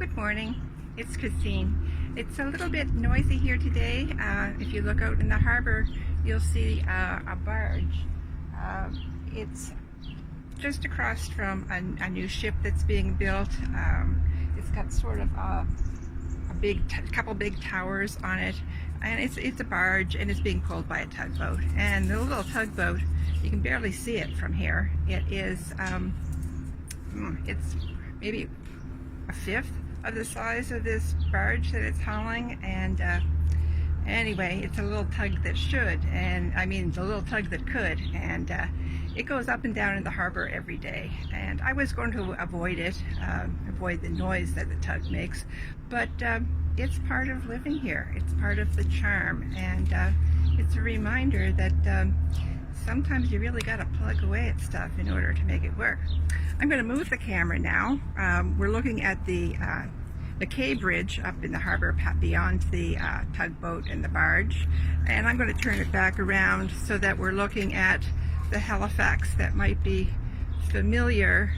Good morning, it's Christine. It's a little bit noisy here today. If you look out in the harbor, you'll see a barge. It's just across from a new ship that's being built. It's got sort of a couple big towers on it, and it's a barge, and it's being pulled by a tugboat. And the little tugboat, you can barely see it from here. It is it's maybe a fifth of the size of this barge that it's hauling, and anyway, it's a little tug that should, and I mean the little tug that could, and it goes up and down in the harbor every day. And I was going to avoid it, avoid the noise that the tug makes, but it's part of living here. It's part of the charm, and it's a reminder that sometimes you really got to plug away at stuff in order to make it work. I'm going to move the camera now. We're looking at the Kay Bridge up in the harbor beyond the tugboat and the barge, and I'm going to turn it back around so that we're looking at the Halifax that might be familiar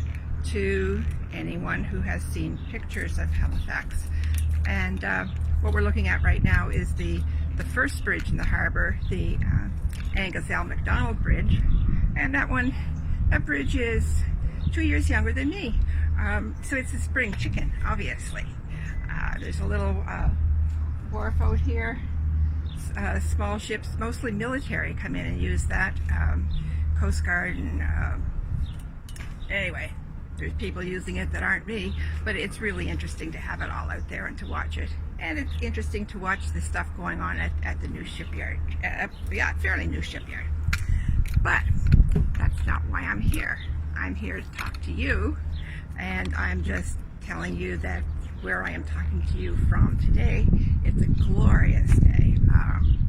to anyone who has seen pictures of Halifax. And what we're looking at right now is the first bridge in the harbor, the Angus L. MacDonald Bridge, and that bridge is 2 years younger than me. So it's a spring chicken, obviously. There's a little wharf out here. Small ships, mostly military, come in and use that. Coast Guard, and anyway, there's people using it that aren't me, but it's really interesting to have it all out there and to watch it. And it's interesting to watch the stuff going on at the new shipyard. Yeah, fairly new shipyard. But that's not why I'm here. I'm here to talk to you, and I'm just telling you that where I am talking to you from today, it's a glorious day.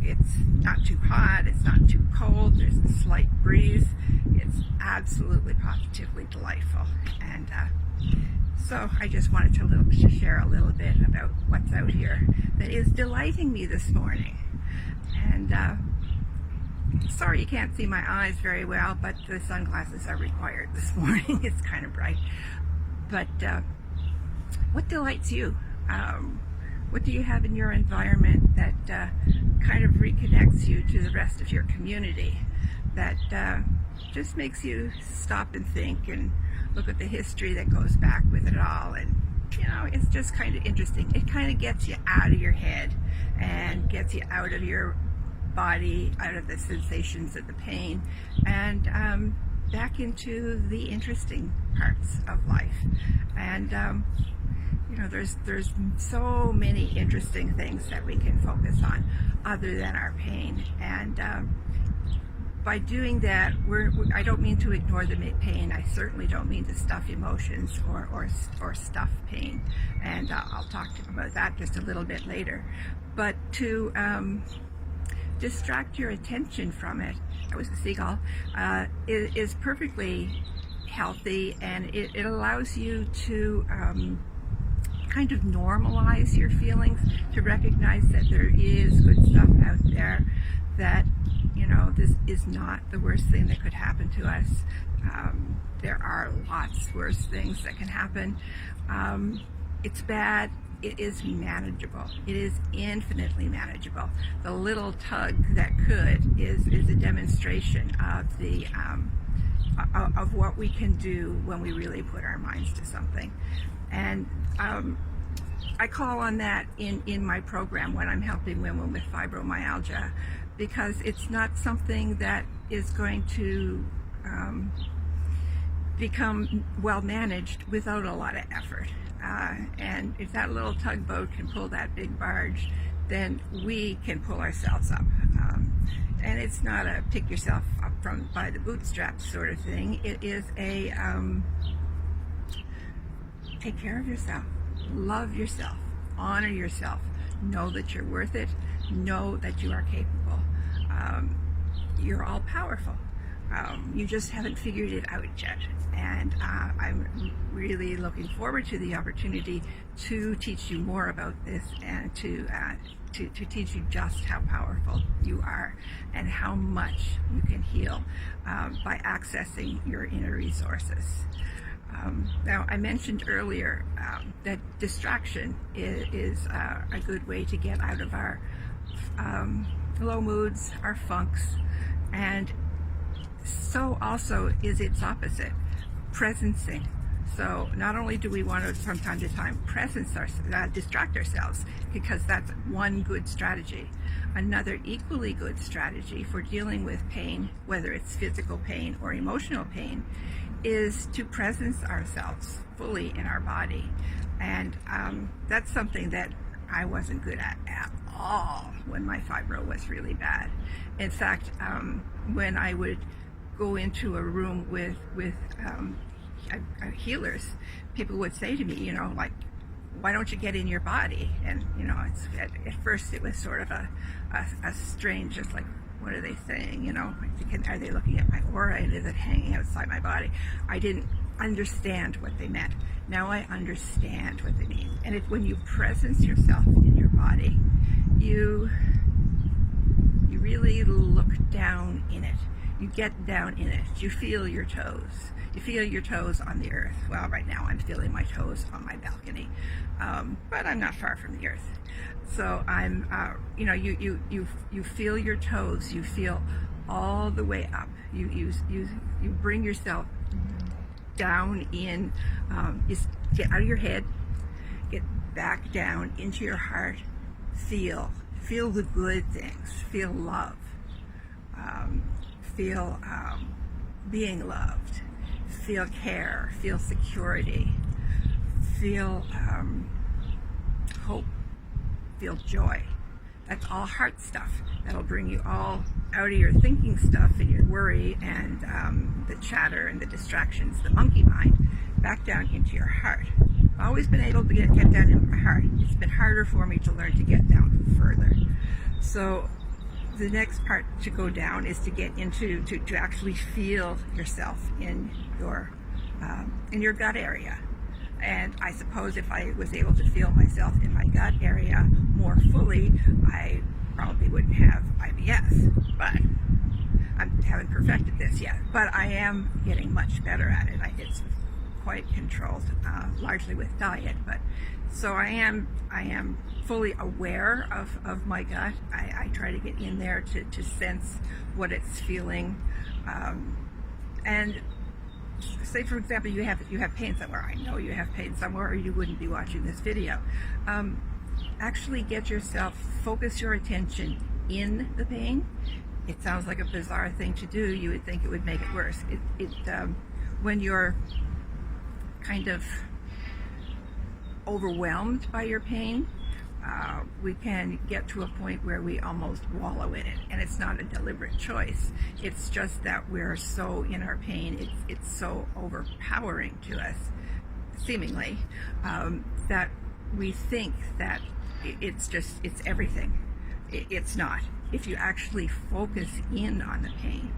It's not too hot, it's not too cold, there's a slight breeze. It's absolutely positively delightful. And so I just wanted to share a little bit about what's out here that is delighting me this morning. And sorry you can't see my eyes very well, but the sunglasses are required this morning. It's kind of bright. But what delights you? What do you have in your environment that kind of reconnects you to the rest of your community, that just makes you stop and think and look at the history that goes back with it all? And you know, it's just kind of interesting. It kind of gets you out of your head and gets you out of your body, out of the sensations of the pain, and back into the interesting parts of life. And you know, there's so many interesting things that we can focus on other than our pain. And by doing that, I don't mean to ignore the pain. I certainly don't mean to stuff emotions or stuff pain. And I'll talk about that just a little bit later. But to distract your attention from it, that was a seagull, is perfectly healthy, and it allows you to kind of normalize your feelings, to recognize that there is good stuff out there, that, you know, this is not the worst thing that could happen to us. There are lots worse things that can happen. It's bad. It is manageable. It is infinitely manageable. The little tug that could is a demonstration of the of what we can do when we really put our minds to something. And I call on that in my program when I'm helping women with fibromyalgia, because it's not something that is going to become well managed without a lot of effort. And if that little tugboat can pull that big barge, then we can pull ourselves up. And it's not a pick yourself up by the bootstraps sort of thing. It is a take care of yourself, love yourself, honor yourself, know that you're worth it, know that you are capable. You're all powerful. You just haven't figured it out yet. And I'm really looking forward to the opportunity to teach you more about this, and to teach you just how powerful you are and how much you can heal by accessing your inner resources. Now, I mentioned earlier that distraction is a good way to get out of our low moods, our funks, and so also is its opposite, presencing. So not only do we want to from time to time distract ourselves, because that's one good strategy. Another equally good strategy for dealing with pain, whether it's physical pain or emotional pain, is to presence ourselves fully in our body. And that's something that I wasn't good at all when my fibro was really bad. In fact, when I would go into a room with healers, people would say to me, you know, like, why don't you get in your body? And, you know, at first it was sort of a strange, just like, what are they saying? You know, are they looking at my aura and is it hanging outside my body? I didn't understand what they meant. Now I understand what they mean. And when you presence yourself in your body, you really look down in it. You get down in it. You feel your toes. You feel your toes on the earth. Well, right now I'm feeling my toes on my balcony, but I'm not far from the earth. So I'm, you know, you feel your toes. You feel all the way up. You bring yourself down in. You get out of your head, get back down into your heart. Feel the good things. Feel love. Feel being loved. Feel care, feel security, feel hope, feel joy. That's all heart stuff. That'll bring you all out of your thinking stuff and your worry and the chatter and the distractions, the monkey mind, back down into your heart. I've always been able to get down into my heart. It's been harder for me to learn to get down further. So the next part to go down is to get into to actually feel yourself in your gut area. And I suppose if I was able to feel myself in my gut area more fully, I probably wouldn't have IBS. But I haven't perfected this yet. But I am getting much better at it. It's quite controlled, largely with diet. But so I am fully aware of my gut. I try to get in there to sense what it's feeling. And say, for example, you have pain somewhere. I know you have pain somewhere, or you wouldn't be watching this video. Actually get yourself, focus your attention in the pain. It sounds like a bizarre thing to do. You would think it would make it worse. When you're kind of overwhelmed by your pain, we can get to a point where we almost wallow in it, and it's not a deliberate choice. It's just that we're so in our pain, it's so overpowering to us, seemingly, that we think that it's everything. It's not. If you actually focus in on the pain,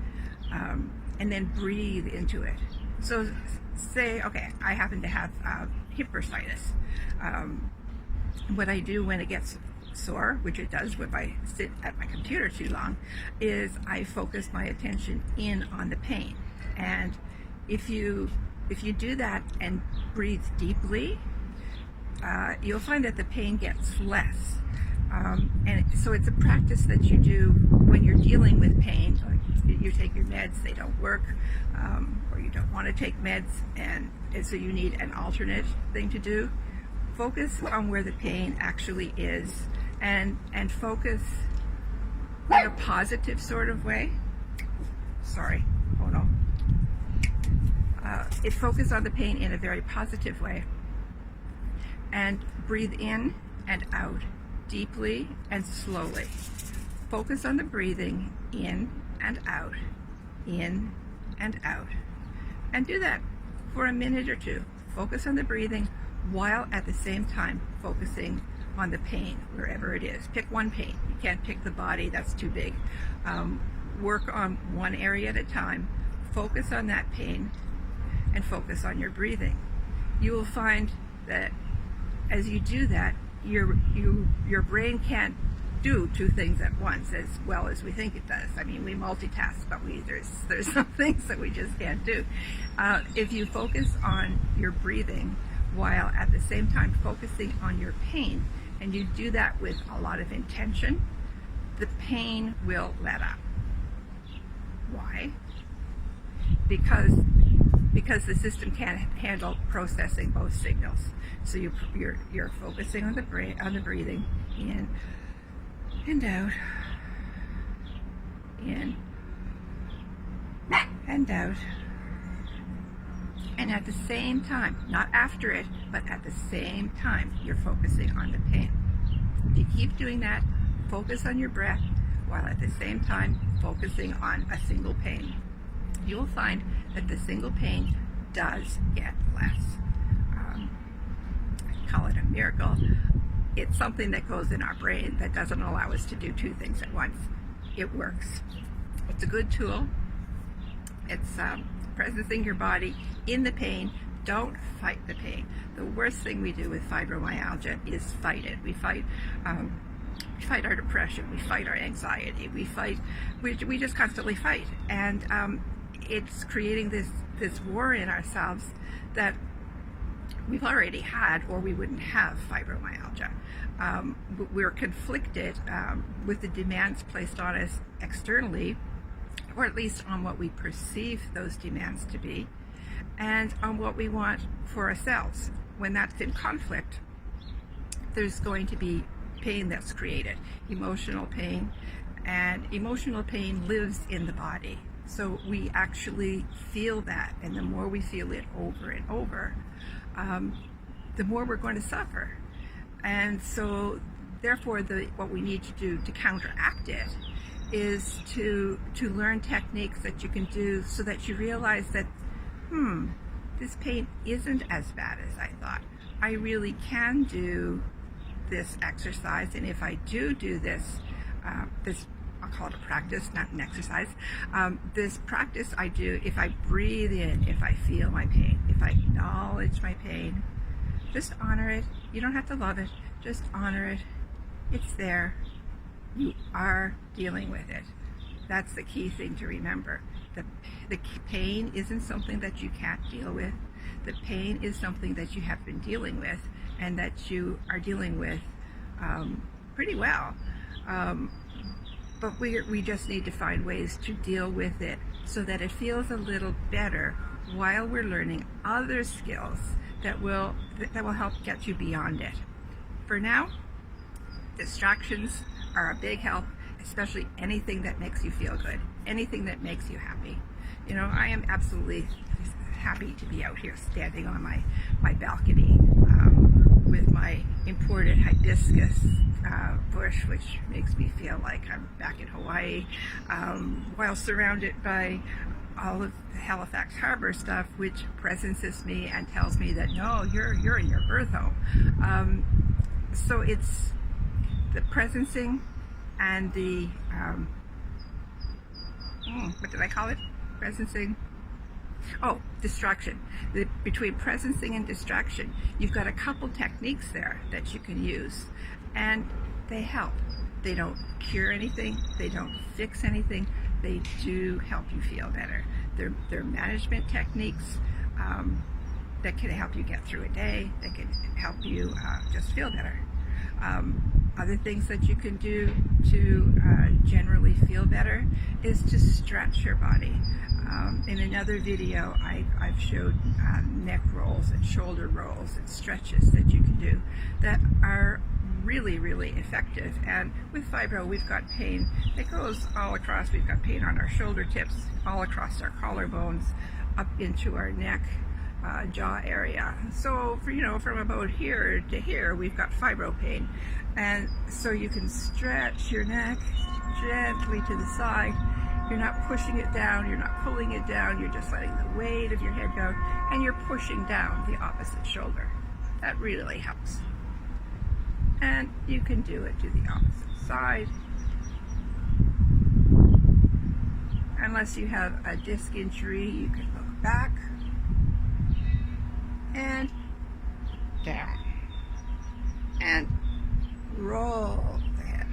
and then breathe into it. So say, okay, I happen to have hip bursitis. What I do when it gets sore, which it does if I sit at my computer too long, is I focus my attention in on the pain. And if you do that and breathe deeply, you'll find that the pain gets less. And so it's a practice that you do when you're dealing with pain. Like you take your meds, they don't work, or you don't want to take meds, and so you need an alternate thing to do. Focus on where the pain actually is, and focus in a positive sort of way. Sorry, oh no. Focus on the pain in a very positive way, and breathe in and out deeply and slowly. Focus on the breathing in and out, in and out, and do that for a minute or two. Focus on the breathing while at the same time focusing on the pain wherever it is. Pick one pain. You can't pick the body, that's too big. Work on one area at a time. Focus on that pain and focus on your breathing. You will find that as you do that, your brain can't do two things at once as well as we think it does. I mean, we multitask, but there's some things that we just can't do. If you focus on your breathing while at the same time focusing on your pain, and you do that with a lot of intention, the pain will let up. Why? Because the system can't handle processing both signals. So you're focusing on the breathing, in and out, in and out, and at the same time, not after it, but at the same time, you're focusing on the pain. If you keep doing that, focus on your breath while at the same time focusing on a single pain, you'll find that the single pain does get less. Call it a miracle. It's something that goes in our brain that doesn't allow us to do two things at once. It works. It's a good tool. It's presencing your body in the pain. Don't fight the pain. The worst thing we do with fibromyalgia is fight it. We fight our depression. We fight our anxiety. We just constantly fight, and it's creating this war in ourselves that we've already had, or we wouldn't have fibromyalgia. We're conflicted with the demands placed on us externally, or at least on what we perceive those demands to be, and on what we want for ourselves. When that's in conflict, there's going to be pain that's created, emotional pain, and emotional pain lives in the body. So we actually feel that, and the more we feel it over and over, the more we're going to suffer. And so therefore what we need to do to counteract it is to learn techniques that you can do so that you realize that this pain isn't as bad as I thought. I really can do this exercise, and if I do this I'll call it a practice, not an exercise. This practice I do, if I breathe in, if I feel my pain, if I acknowledge my pain, just honor it. You don't have to love it, just honor it. It's there. You are dealing with it. That's the key thing to remember. The pain isn't something that you can't deal with. The pain is something that you have been dealing with, and that you are dealing with pretty well. But we just need to find ways to deal with it so that it feels a little better while we're learning other skills that will help get you beyond it. For now, distractions are a big help, especially anything that makes you feel good, anything that makes you happy. You know, I am absolutely happy to be out here standing on my balcony with my imported hibiscus bush, which makes me feel like I'm back in Hawaii, while surrounded by all of the Halifax Harbor stuff, which presences me and tells me that no, you're in your birth home. So it's the presencing and the what did I call it? Presencing. Oh, distraction. Between presencing and distraction, you've got a couple techniques there that you can use, and they help. They don't cure anything. They don't fix anything. They do help you feel better. They're management techniques that can help you get through a day. They can help you just feel better. Other things that you can do to generally feel better is to stretch your body. In another video, I've showed neck rolls and shoulder rolls and stretches that you can do that are really, really effective. And with fibro, we've got pain that goes all across. We've got pain on our shoulder tips, all across our collarbones, up into our neck, jaw area. So from about here to here, we've got fibro pain. And so you can stretch your neck gently to the side. You're not pushing it down, you're not pulling it down, you're just letting the weight of your head go, and you're pushing down the opposite shoulder. That really helps. And you can do it to the opposite side. Unless you have a disc injury, you can look back and down and roll the head.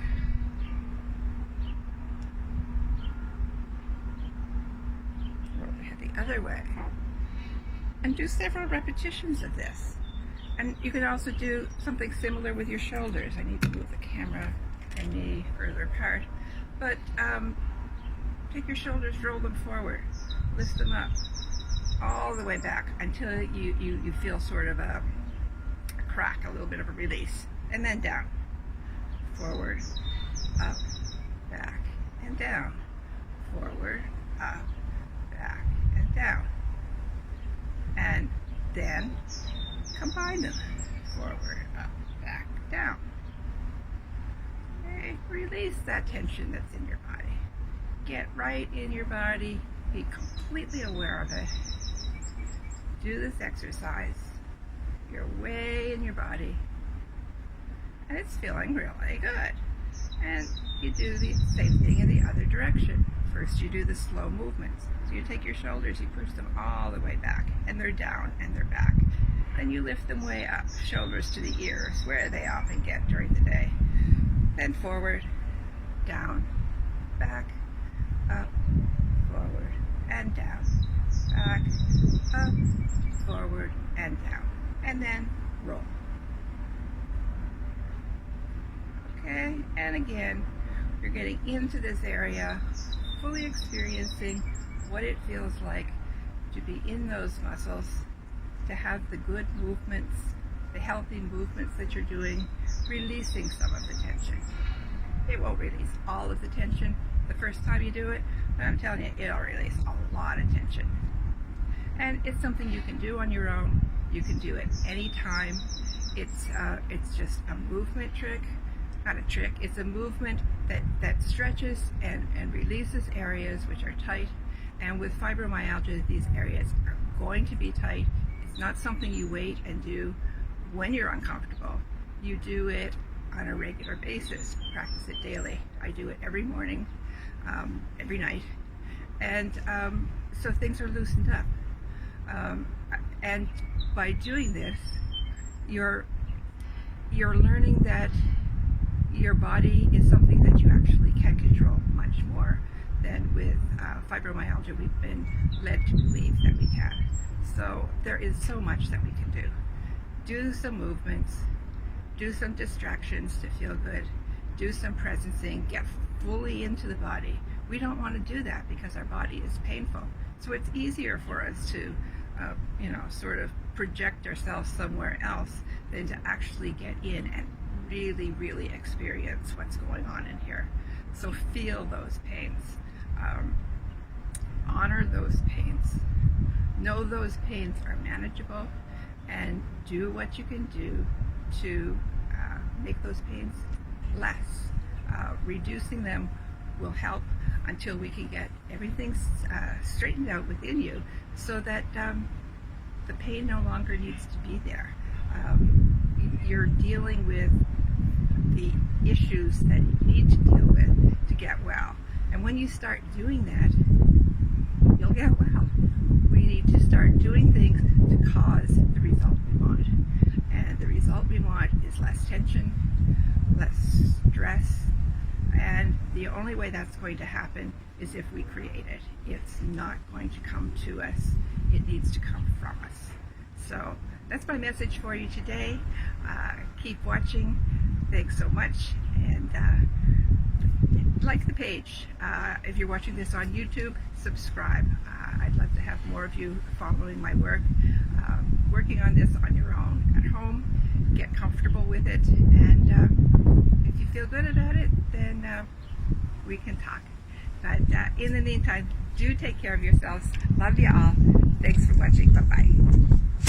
and do several repetitions of this. And you can also do something similar with your shoulders. I need to move the camera and knee further apart. But take your shoulders, roll them forward, lift them up all the way back until you feel sort of a crack, a little bit of a release. And then down, forward, up, back, and down, forward, up, back, and down. And then combine them, forward, up, back, down. Okay, release that tension that's in your body. Get right in your body, be completely aware of it. Do this exercise. You're way in your body, and it's feeling really good. And you do the same thing in the other direction. First you do the slow movements. So you take your shoulders, you push them all the way back, and they're down and they're back. Then you lift them way up, shoulders to the ears, where they often get during the day. Then forward, down, back, up, forward, and down, back, up, forward, and down. And then roll. Okay, and again, you're getting into this area, fully experiencing what it feels like to be in those muscles, to have the good movements, the healthy movements that you're doing, releasing some of the tension. It won't release all of the tension the first time you do it, but I'm telling you, it'll release a lot of tension. And it's something you can do on your own. You can do it anytime. It's just a movement trick, not a trick, it's a movement that stretches and releases areas which are tight. And with fibromyalgia, these areas are going to be tight. It's not something you wait and do when you're uncomfortable. You do it on a regular basis. Practice it daily. I do it every morning, every night. And so things are loosened up. And by doing this, you're learning that your body is something that you actually can control much more than with fibromyalgia we've been led to believe that we can. So there is so much that we can do. Do some movements, do some distractions to feel good, do some presencing, get fully into the body. We don't want to do that because our body is painful. So it's easier for us to sort of project ourselves somewhere else than to actually get in and really, really experience what's going on in here. So feel those pains. Honor those pains. Know those pains are manageable, and do what you can do to make those pains less. Reducing them will help until we can get everything straightened out within you so that the pain no longer needs to be there. You're dealing with the issues that you need to deal with to get well. And when you start doing that, you'll get well. We need to start doing things to cause the result we want. And the result we want is less tension, less stress, and the only way that's going to happen is if we create it. It's not going to come to us. It needs to come from us. So that's my message for you today. Keep watching. Thanks so much. And like the page. If you're watching this on YouTube, subscribe. I'd love to have more of you following my work. Working on this on your own at home. Get comfortable with it. And if you feel good about it, then we can talk. But in the meantime, do take care of yourselves. Love you all. Thanks for watching. Bye-bye.